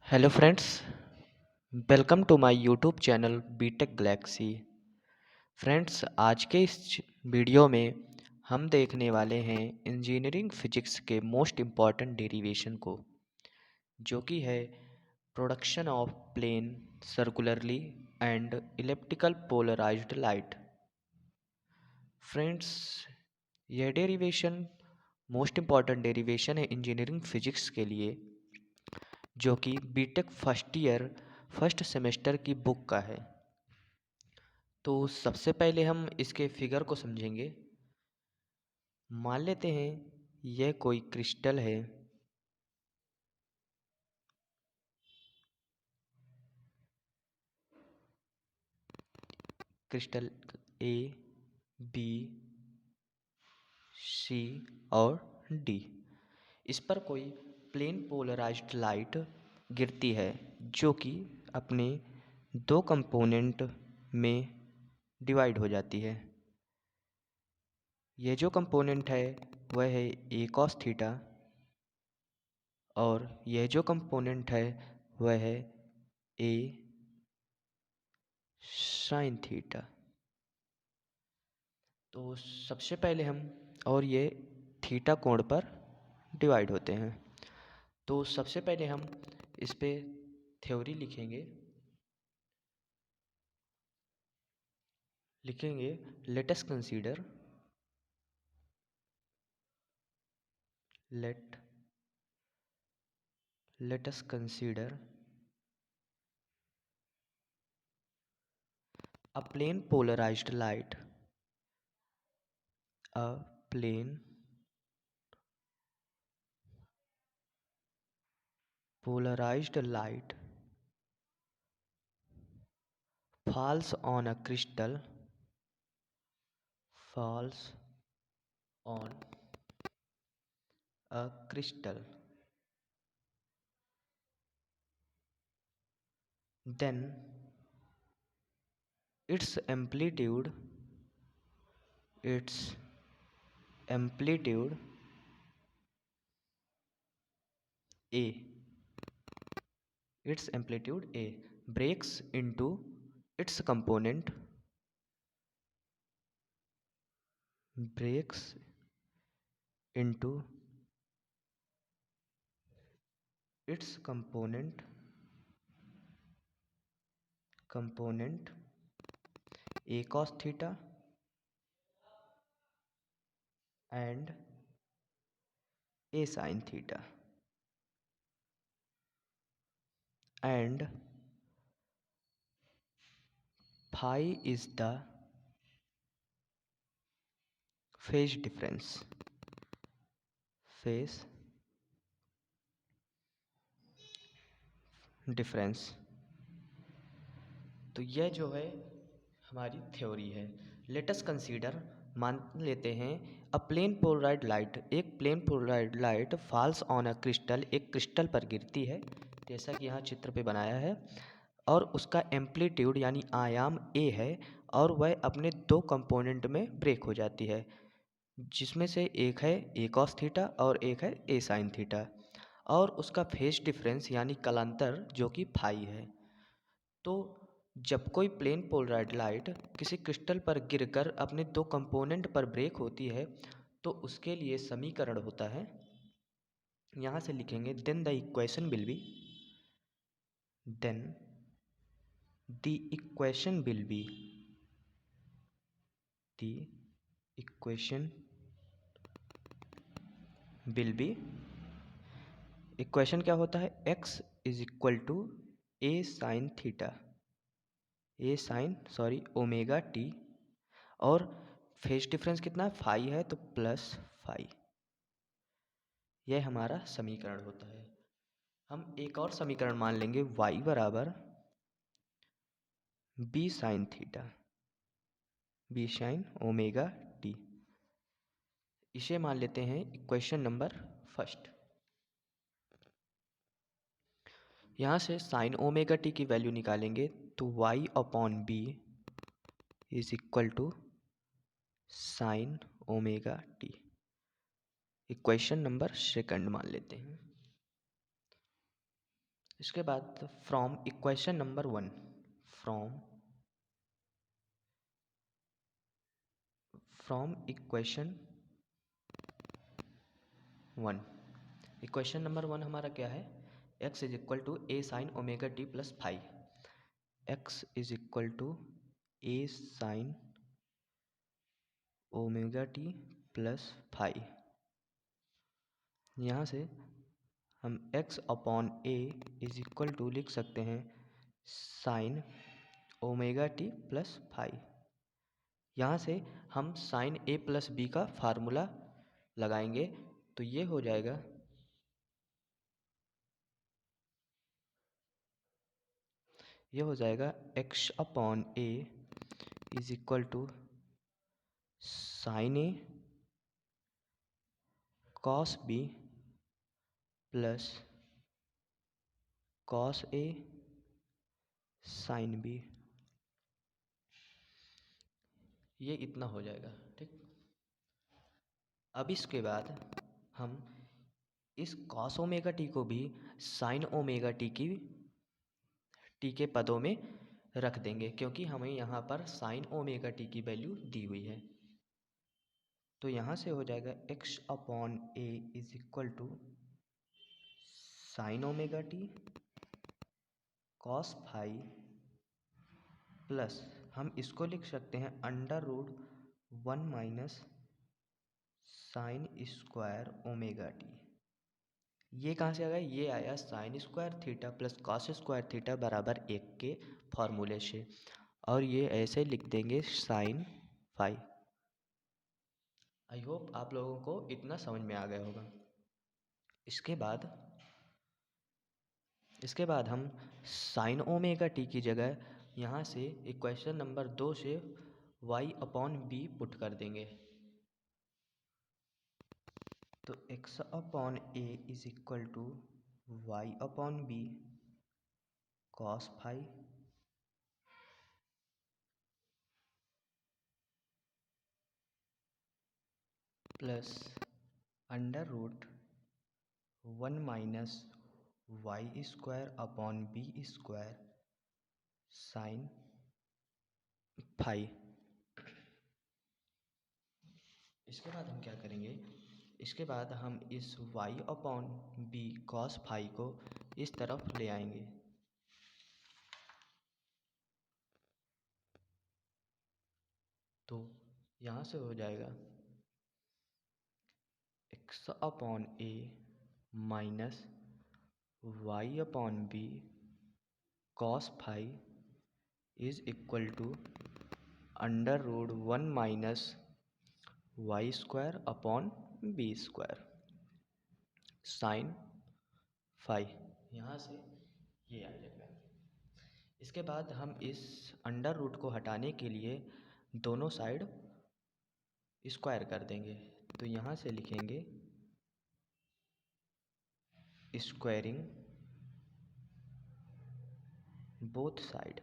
Hello friends, welcome to my YouTube channel BTech galaxy. Friends, आज के इस video में हम देखने वाले हैं इंजीनियरिंग फिजिक्स के मोस्ट इम्पॉर्टेंट डेरिवेशन को, जो कि है production of plane circularly and elliptical polarized light. Friends, यह डेरिवेशन मोस्ट इम्पॉर्टेंट डेरिवेशन है इंजीनियरिंग फिजिक्स के लिए, जो कि BTech first year first semester की बुक का है। तो सबसे पहले हम इसके फिगर को समझेंगे। मान लेते हैं यह कोई क्रिस्टल है। क्रिस्टल ए, बी, सी और डी। इस पर कोई प्लेन पोलराइज्ड लाइट गिरती है, जो कि अपने दो कंपोनेंट में डिवाइड हो जाती है। यह जो कंपोनेंट है वह है ए कॉस थीटा, और यह जो कंपोनेंट है वह है ए साइन थीटा। तो सबसे पहले हम, और ये थीटा कोण पर डिवाइड होते हैं। तो सबसे पहले हम इस पे थ्योरी लिखेंगे। Let us consider, let let us consider a plane polarized light, a plane polarized light falls on a crystal, falls on a crystal, then its its amplitude a its amplitude a breaks into its component, breaks into its component a cos theta and a sin theta, and phi is the phase difference। तो यह जो है हमारी theory है। Latus consider, मान लेते हैं, a plane polarized light, एक plane polarized light falls on a crystal, एक क्रिस्टल पर गिरती है, जैसा कि यहाँ चित्र पे बनाया है, और उसका एम्पलीट्यूड यानी आयाम ए है, और वह अपने दो कंपोनेंट में ब्रेक हो जाती है, जिसमें से एक है ए कॉस थीटा और एक है ए साइन थीटा, और उसका फेज डिफरेंस यानी कलांतर जो कि फाई है। तो जब कोई प्लेन पोलराइड लाइट किसी क्रिस्टल पर गिरकर अपने दो कंपोनेंट पर ब्रेक होती है, तो उसके लिए समीकरण होता है, यहाँ से लिखेंगे, then the equation will be, then the equation will be, the equation will be, equation क्या होता है, x is equal to a sine theta, a sine sorry omega t, और फेज डिफरेंस कितना है, फाई है, तो प्लस फाई। यह हमारा समीकरण होता है। हम एक और समीकरण मान लेंगे, y बराबर b sine theta, b sine omega t. इसे मान लेते हैं इक्वेशन नंबर फर्स्ट। यहाँ से साइन ओमेगा टी की वैल्यू निकालेंगे, तो y upon b is equal to sine omega t. Equation number second मान लेते हैं। इसके बाद from equation number 1, from equation 1, equation number 1 हमारा क्या है, x is equal to a sine omega t plus phi, x is equal to a sine omega t plus phi. यहाँ से हम x upon a is equal to लिख सकते हैं sine omega t plus phi. यहाँ से हम sine a plus b का फार्मूला लगाएंगे, तो ये हो जाएगा x upon a is equal to sine a cos b plus cos a sine b. ये इतना हो जाएगा, ठीक। अब इसके बाद हम इस कॉस ओमेगा टी को भी साइन ओमेगा टी के पदों में रख देंगे, क्योंकि हमें यहाँ पर साइन ओमेगा टी की वैल्यू दी हुई है। तो यहाँ से हो जाएगा x upon a is equal to sine omega t cos phi plus हम इसको लिख सकते हैं under root 1 minus sine square omega t. ये कहाँ से आ गया, ये आया sine square theta plus cos square theta बराबर 1 के फॉर्मूले से, और ये ऐसे लिख देंगे साइन फाई। आई होप आप लोगों को इतना समझ में आ गया होगा। इसके बाद हम साइन ओमेगा टी की जगह यहाँ से इक्वेशन नंबर 2 से y अपॉन बी पुट कर देंगे। तो x upon a is equal to y upon B cos phi plus under root 1 minus y square upon B square sine phi. इसके बाद हम क्या करेंगे, इसके बाद हम इस y upon B cos phi को इस तरफ ले आएंगे। तो यहाँ से हो जाएगा x upon A minus Y upon B cos phi is equal to under root 1 minus y square upon B square sine phi. यहाँ से ये आ जाएगा। इसके बाद हम इस अंडर रूट को हटाने के लिए दोनों साइड स्क्वायर कर देंगे। तो यहाँ से लिखेंगे स्क्वायरिंग बोथ साइड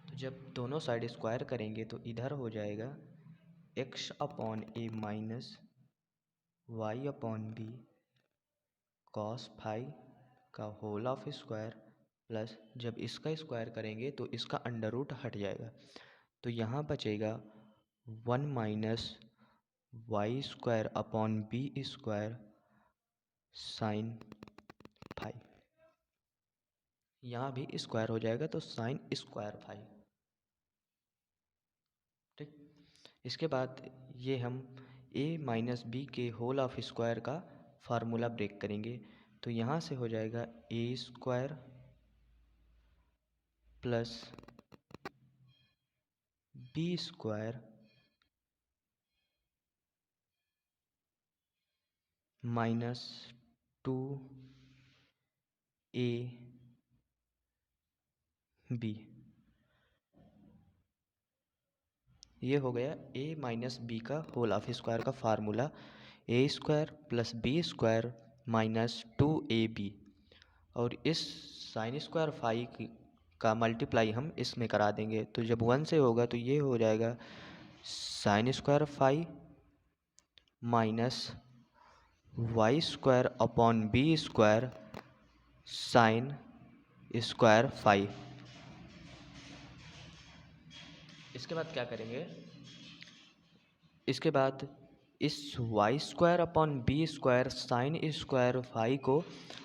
तो जब दोनों साइड स्क्वायर करेंगे तो इधर हो जाएगा x अपॉन ए minus Y upon B cos phi का होल ऑफ स्क्वायर प्लस जब इसका स्क्वायर करेंगे तो इसका अंडर रूट हट जाएगा। तो यहाँ बचेगा 1 minus y square upon B square sine phi. यहाँ भी स्क्वायर हो जाएगा तो साइन स्क्वायर फाई, ठीक। इसके बाद ये हम a माइनस बी के होल ऑफ स्क्वायर का फार्मूला ब्रेक करेंगे। तो यहाँ से हो जाएगा A square plus B square minus 2 A B. ये हो गया a माइनस बी का होल ऑफ स्क्वायर का formula, A square plus B square minus 2ab। और इस साइन स्क्वायर फाई का मल्टीप्लाई हम इसमें करा देंगे। तो जब 1 से होगा तो ये हो जाएगा sine square phi minus y square upon B square sine square phi. इसके बाद क्या करेंगे, इसके बाद इस y square upon B square sine square phi को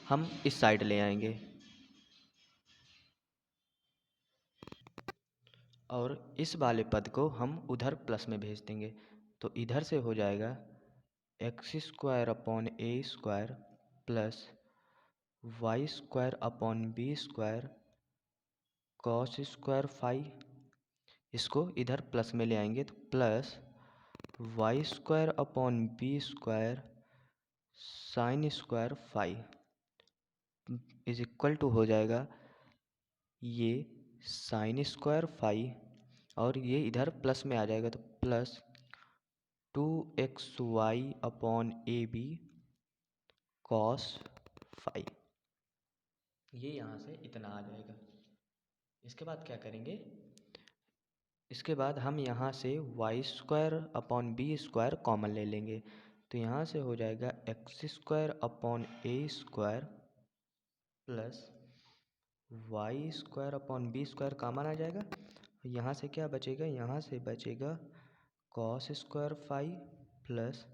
हम इस साइड ले आएंगे और इस वाले पद को हम उधर प्लस में भेज देंगे। तो इधर से हो जाएगा एक्स स्क्वायर अपॉन ए square plus Y square upon B square cos square phi. इसको इधर प्लस में ले आएंगे तो plus Y square upon B square sine square phi is equal to हो जाएगा ये साइन स्क्वायर फाई और ये इधर प्लस में आ जाएगा तो plus 2xy upon A B cos phi. ये यहाँ से इतना आ जाएगा। इसके बाद क्या करेंगे, इसके बाद हम यहाँ से y square upon B square common ले लेंगे तो यहाँ से हो जाएगा एक्स स्क्वायर अपॉन ए square plus Y square upon B square common आ जाएगा। यहाँ से क्या बचेगा, यहाँ से बचेगा cos square phi plus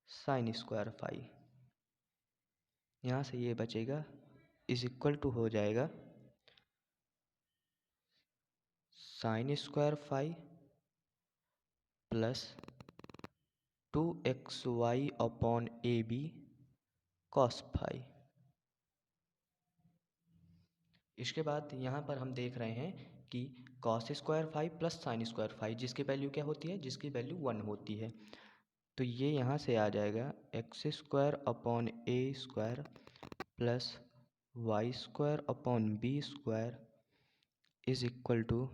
sine square phi. यहाँ से ये बचेगा इज इक्वल टू हो जाएगा sine square phi plus 2xy upon A B cos phi. इसके बाद यहाँ पर हम देख रहे हैं कि cos square phi plus sine square phi जिसकी वैल्यू क्या होती है, जिसकी वैल्यू 1 होती है। तो ये यहाँ से आ जाएगा x square upon A square plus Y square upon B square is equal to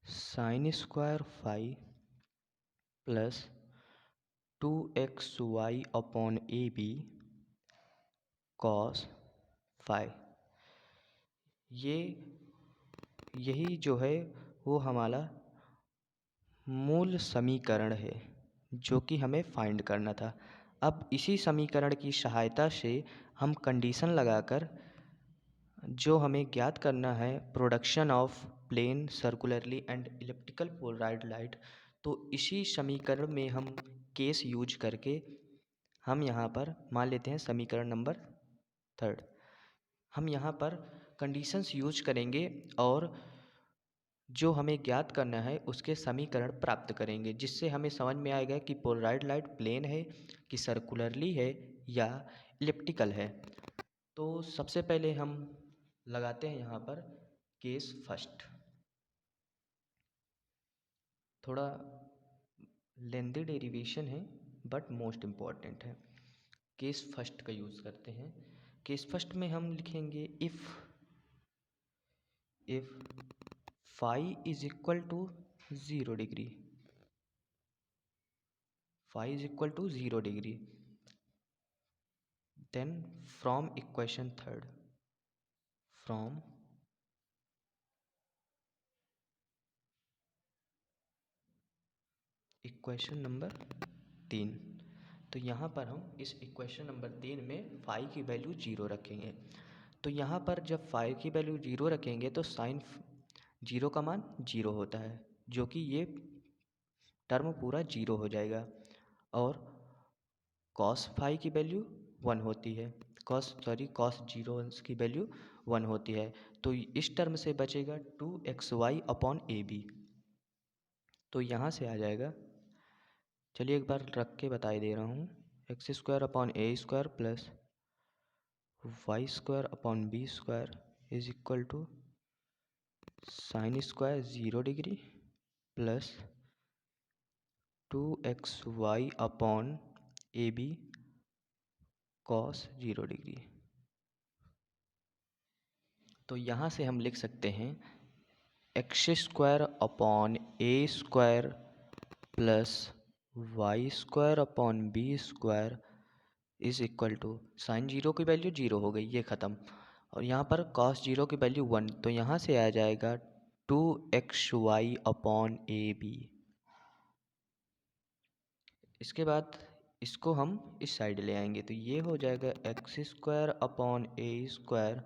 sine square phi plus 2xy upon A B cos phi. यही जो है वो हमारा मूल समीकरण है जो कि हमें फाइंड करना था। अब इसी समीकरण की सहायता से हम कंडीशन लगाकर जो हमें ज्ञात करना है production of plane circularly and elliptical polarized light, तो इसी समीकरण में हम केस यूज करके हम यहाँ पर मान लेते हैं समीकरण नंबर 3। हम यहाँ पर कंडीशंस यूज करेंगे और जो हमें ज्ञात करना है उसके समीकरण प्राप्त करेंगे जिससे हमें समझ में आएगा कि पोलराइज्ड लाइट प्लेन है कि सर्कुलरली है या इलिप्टिकल है। तो सबसे पहले हम लगाते हैं यहाँ पर केस फर्स्ट। थोड़ा लेंदी डेरिवेशन है बट मोस्ट इम्पॉर्टेंट है। केस फर्स्ट का यूज़ करते हैं। केस फर्स्ट में हम लिखेंगे if phi is equal to 0 degree, phi is equal to 0 degree, then from equation third, from equation number 3। तो यहाँ पर हम इस इक्वेशन नंबर 3 में फाई की वैल्यू 0 रखेंगे। तो यहाँ पर जब फाई की वैल्यू 0 रखेंगे तो साइन 0 का मान 0 होता है जो कि ये टर्म पूरा 0 हो जाएगा और कॉस फाई की वैल्यू 1 होती है, कॉस 0 की वैल्यू 1 होती है। तो इस टर्म से बचेगा 2xy अपॉन ए बी। तो यहाँ से आ जाएगा, चलिए एक बार रख के बता दे रहा हूँ, x square upon A square plus Y square upon B square is equal to sine square 0 degree plus 2xy upon A B cos 0 degree. तो यहाँ से हम लिख सकते हैं x square upon A square plus Y square upon B square is equal to sine 0 की value 0 हो गई, ये ख़त्म, और यहाँ पर कॉस 0 की वैल्यू 1। तो यहाँ से आ जाएगा 2xy अपॉन ए बी। इसके बाद इसको हम इस साइड ले आएंगे तो ये हो जाएगा x square upon A square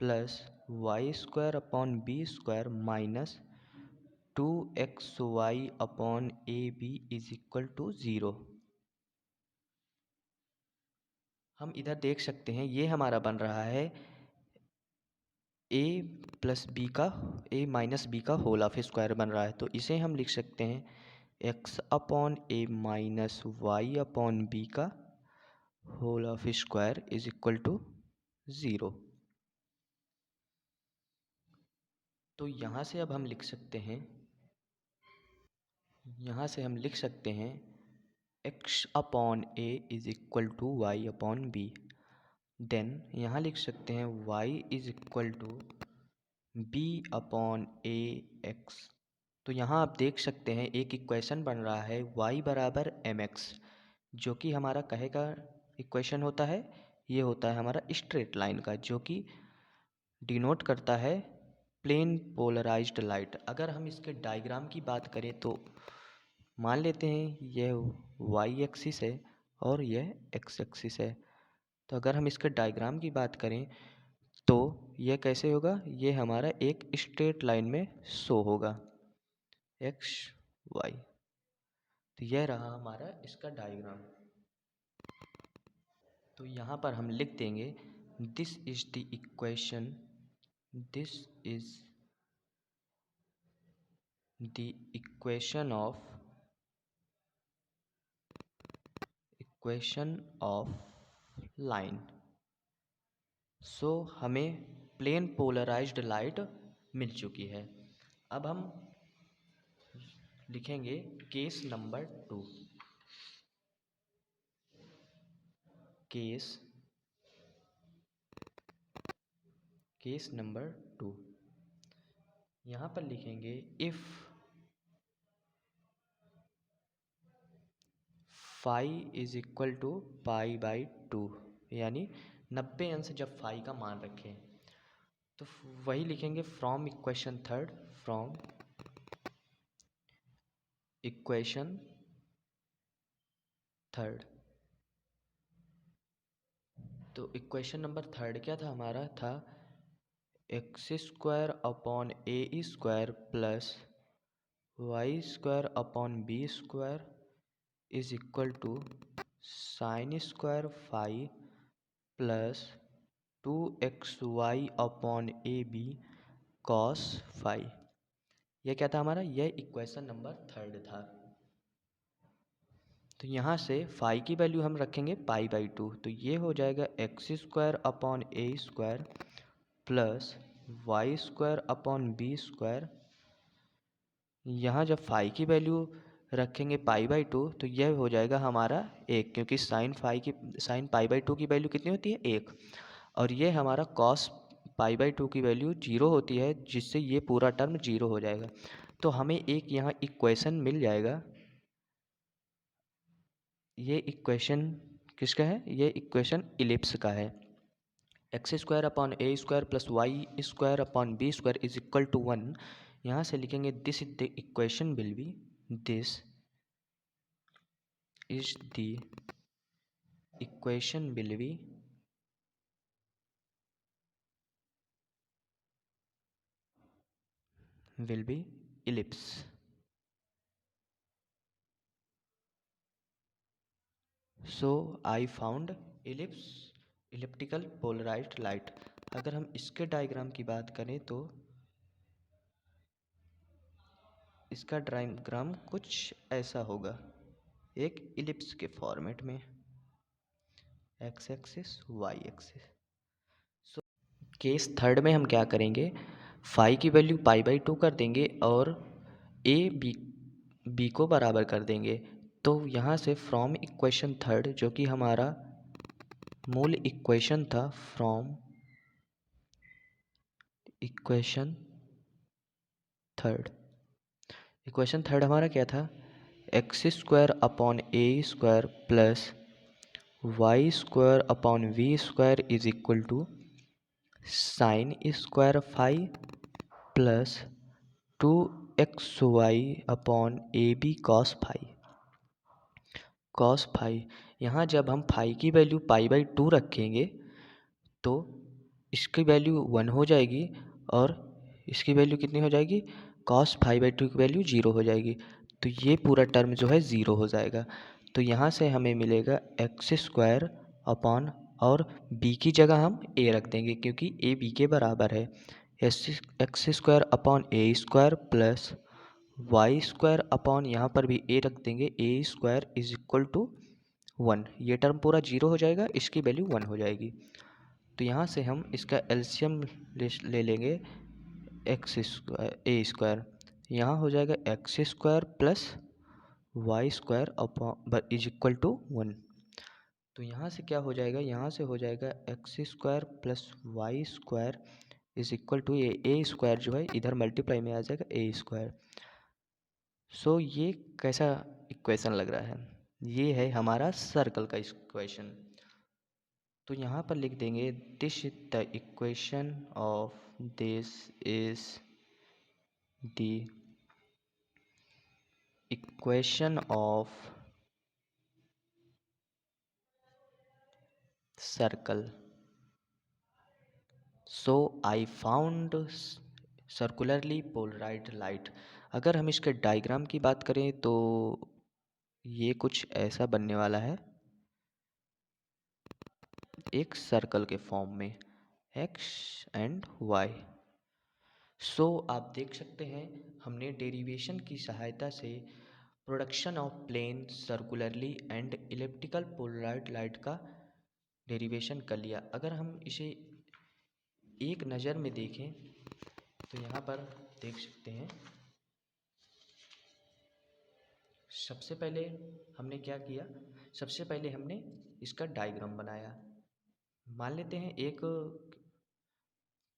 plus Y square upon B square minus 2xy upon A b is equal to 0। हम इधर देख सकते हैं ये हमारा बन रहा है ए प्लस बी का ए माइनस बी का होल ऑफ स्क्वायर बन रहा है, तो इसे हम लिख सकते हैं एक्स अपॉन ए माइनस वाई अपॉन बी का whole of square is equal to 0। तो यहाँ से अब हम लिख सकते हैं, यहाँ से हम लिख सकते हैं x upon a is equal to y upon b. Then यहाँ लिख सकते हैं y is equal to b upon a x. तो यहाँ आप देख सकते हैं एक इक्वेशन बन रहा है y बराबर एम एक्स, जो कि हमारा कहे का इक्वेशन होता है, ये होता है हमारा स्ट्रेट लाइन का, जो कि डिनोट करता है प्लेन पोलराइज्ड लाइट। अगर हम इसके डायग्राम की बात करें तो मान लेते हैं यह y एक्सिस है और यह x एक्सिस है। तो अगर हम इसके डायग्राम की बात करें तो यह कैसे होगा, ये हमारा एक स्ट्रेट लाइन में शो होगा एक्स वाई। तो यह रहा हमारा इसका डायग्राम। तो यहाँ पर हम लिख देंगे this is the equation, this is the equation of line. So हमें प्लेन पोलराइज्ड लाइट मिल चुकी है। अब हम लिखेंगे केस नंबर 2। केस नंबर 2 यहाँ पर लिखेंगे if phi is equal to pi by 2, यानी 90 अंश जब फाई का मान रखें तो वही लिखेंगे from equation third, from equation third. तो इक्वेशन नंबर थर्ड क्या था हमारा, था x square upon A square plus Y square upon B square is equal to sine square phi plus 2xy upon A B cos phi. यह क्या था हमारा, यह इक्वेशन नंबर थर्ड था। तो यहाँ से फाई की वैल्यू हम रखेंगे पाई बाई 2, तो ये हो जाएगा एक्स स्क्वायर अपॉन ए square plus Y square upon B square. यहाँ जब फाई की वैल्यू रखेंगे पाई बाई 2 तो यह हो जाएगा हमारा 1, क्योंकि साइन पाई बाई 2 की वैल्यू कितनी होती है 1, और ये हमारा कॉस पाई बाई 2 की वैल्यू 0 होती है, जिससे ये पूरा टर्म 0 हो जाएगा। तो हमें एक यहाँ इक्वेशन मिल जाएगा। ये इक्वेशन किसका है, ये इक्वेशन इलिप्स का है। X square upon A square plus Y square upon B square is equal to 1। यहाँ से लिखेंगे this is the equation will be, this is the equation will be ellipse। So I found elliptical polarized light। अगर हम इसके diagram की बात करें तो इसका डायग्राम कुछ ऐसा होगा, एक इलिप्स के फॉर्मेट में, x axis y axis. So case third में हम क्या करेंगे, फाई की वैल्यू पाई बाई 2 कर देंगे और ए बी को बराबर कर देंगे। तो यहाँ से फ्रॉम इक्वेशन थर्ड, जो कि हमारा मूल इक्वेशन था, फ्रॉम इक्वेशन थर्ड हमारा क्या था, x square upon A square plus Y square upon v square is equal to sine square phi plus 2xy upon A B cos phi. Cos phi. यहाँ जब हम फाई की value π/2 रखेंगे तो इसकी वैल्यू 1 हो जाएगी और इसकी वैल्यू कितनी हो जाएगी, कॉस π/2 की वैल्यू 0 हो जाएगी। तो ये पूरा टर्म जो है 0 हो जाएगा। तो यहाँ से हमें मिलेगा x² अपॉन, और b की जगह हम a रख देंगे क्योंकि a b के बराबर है। x² upon a² plus y² upon, यहाँ पर भी a रख देंगे, a² इज इक्वल टू 1। ये टर्म पूरा 0 हो जाएगा, इसकी वैल्यू 1 हो जाएगी। तो यहाँ से हम इसका एलसीएम ले लेंगे, a², यहाँ हो जाएगा x² plus y² upon is equal to 1। तो यहाँ से क्या हो जाएगा, यहाँ से हो जाएगा x² plus y² is equal to a² जो है इधर मल्टीप्लाई में आ जाएगा a²। सो ये कैसा इक्वेशन लग रहा है, ये है हमारा सर्कल का इक्वेशन। तो यहाँ पर लिख देंगे this is the equation of, this is the equation of circle. So I found circularly polarized light. अगर हम इसके डायग्राम की बात करें तो ये कुछ ऐसा बनने वाला है, एक सर्कल के फॉर्म में x एंड y। सो आप देख सकते हैं हमने डेरिवेशन की सहायता से production of plane circularly and elliptical polarized light का डेरिवेशन कर लिया। अगर हम इसे एक नज़र में देखें तो यहाँ पर देख सकते हैं, सबसे पहले हमने क्या किया, सबसे पहले हमने इसका डायग्राम बनाया। मान लेते हैं एक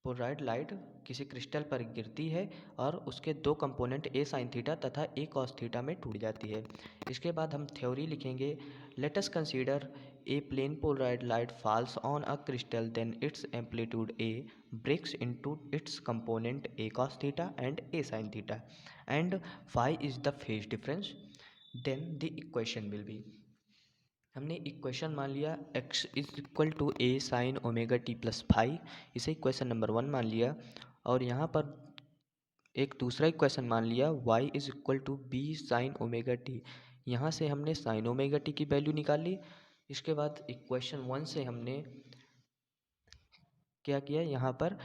पोलराइज्ड लाइट किसी क्रिस्टल पर गिरती है और उसके दो कंपोनेंट ए साइन थीटा तथा ए कॉस थीटा में टूट जाती है। इसके बाद हम थ्योरी लिखेंगे, let us consider a plane polarized light falls on a crystal, then its amplitude a breaks into its component a cos theta and a sin theta and phi is the phase difference, then the equation will be, हमने equation मान लिया x is equal to a sine omega t plus phi, इसे equation number 1 मान लिया। और यहाँ पर एक दूसरा इक्वेशन मान लिया y is equal to b sine omega t, यहाँ से हमने साइन ओमेगा टी की वैल्यू निकाल ली। इसके बाद इक्वेशन 1 से हमने क्या किया, यहाँ पर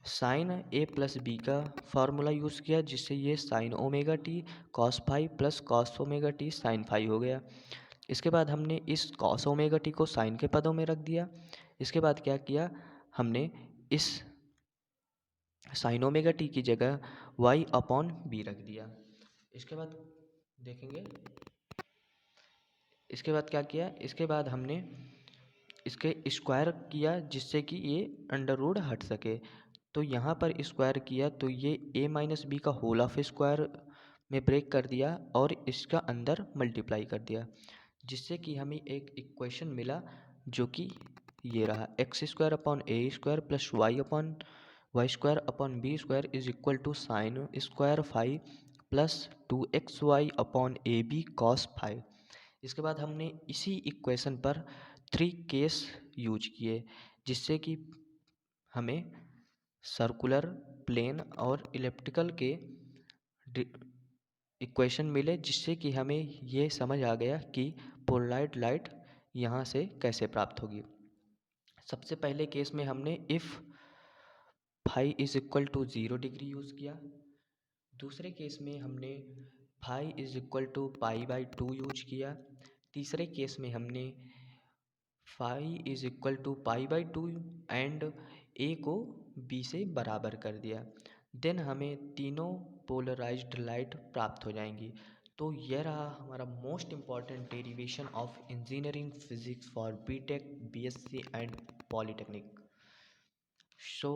साइन ए प्लस बी का फार्मूला यूज़ किया, जिससे ये sine omega t cos phi plus cos omega t sine phi हो गया। इसके बाद हमने इस कॉस ओमेगा टी को साइन के पदों में रख दिया। इसके बाद क्या किया, हमने इस साइन ओमेगा टी की जगह वाई अपॉन बी रख दिया। इसके बाद देखेंगे, इसके बाद क्या किया, इसके बाद हमने इसके स्क्वायर किया जिससे कि ये अंडर रूट हट सके। तो यहाँ पर स्क्वायर किया तो ये a माइनस बी का होल ऑफ स्क्वायर में ब्रेक कर दिया और इसका अंदर मल्टीप्लाई कर दिया, जिससे कि हमें एक इक्वेशन मिला जो कि ये रहा, x² upon a² plus y² upon b² is equal to sine square phi plus 2xy upon A B cos phi. इसके बाद हमने इसी इक्वेशन पर 3 केस यूज किए, जिससे कि हमें सर्कुलर, प्लेन और इलिप्टिकल के इक्वेशन मिले, जिससे कि हमें ये समझ आ गया कि पोलराइज्ड लाइट यहाँ से कैसे प्राप्त होगी। सबसे पहले केस में हमने if phi is equal to 0 degree use किया। दूसरे केस में हमने phi is equal to π/2 use किया। तीसरे केस में हमने phi is equal to π/2 and a को बी से बराबर कर दिया। देन हमें तीनों पोलराइज्ड लाइट प्राप्त हो जाएंगी। तो यह रहा हमारा most important derivation of engineering physics for BTech, BSc and polytechnic. So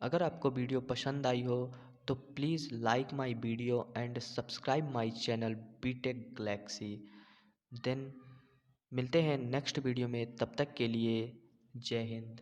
अगर आपको वीडियो पसंद आई हो तो please like my video and subscribe my channel BTech Galaxy. Then मिलते हैं नेक्स्ट वीडियो में, तब तक के लिए जय हिंद।